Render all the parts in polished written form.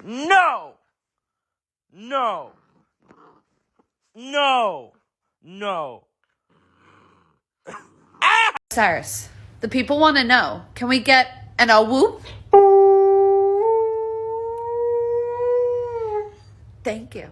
No! No! No! No! Cyrus, the people want to know. Can we get an a whoop? Thank you.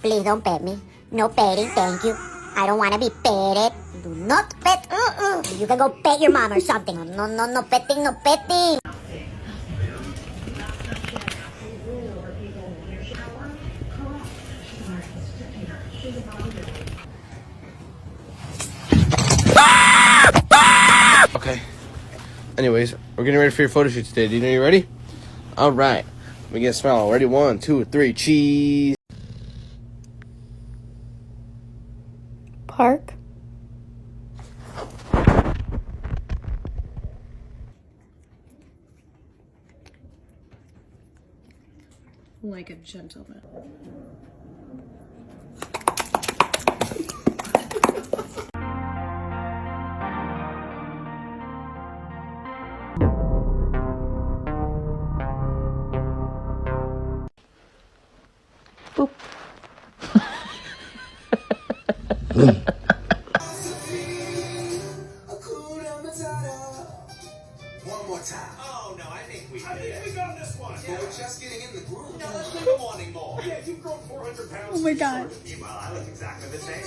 Please don't pet me. No petting, thank you. I don't want to be petted. Do not pet. You can go pet your mom or something. No, no, no petting, no petting. Okay. Anyways, we're getting ready for your photo shoot today. Do you know you're ready? All right. Let me get a smile. Ready? 1, 2, 3. Cheese. Park. Like a gentleman. Boop. One more time. Oh no, I think we I did think it. we got this one. Yeah. But we're just getting in the groove. No, let's make them wanting more. Yeah, you've grown 400 pounds. Oh my God. Meanwhile, I look exactly the same.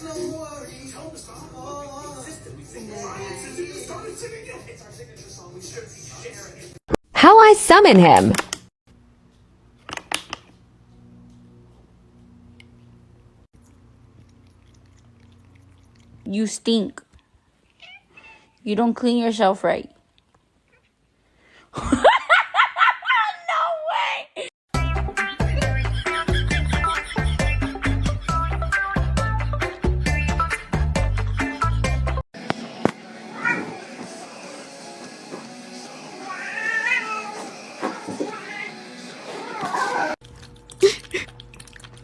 No worries. Tell them to stop. We consistently sing the song. Since you started singing it, it's our signature song. We should be sharing it. How I summon him. You stink. You don't clean yourself right. No way!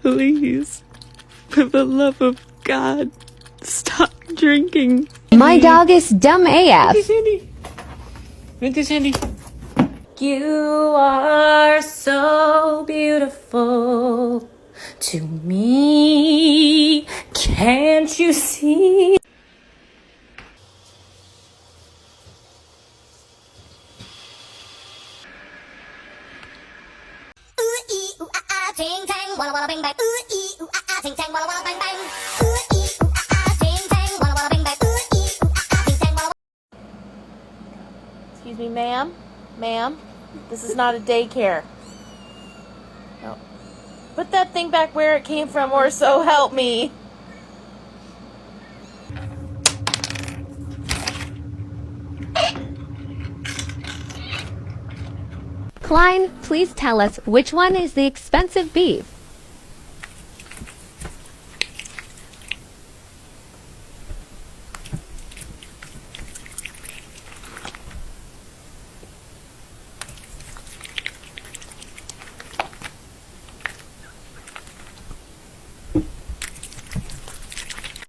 Please, for the love of God, stop drinking. My dog is dumb AF. Sandy. You are so beautiful to me. Can't you see? Ting tang, walla walla bang bang. Ting tang, walla walla bang bang. Ting tang, walla walla bang bang. Ting tang, walla. Excuse me, ma'am? Ma'am? This is not a daycare. No. Put that thing back where it came from, or so help me. Klein, please tell us which one is the expensive beef.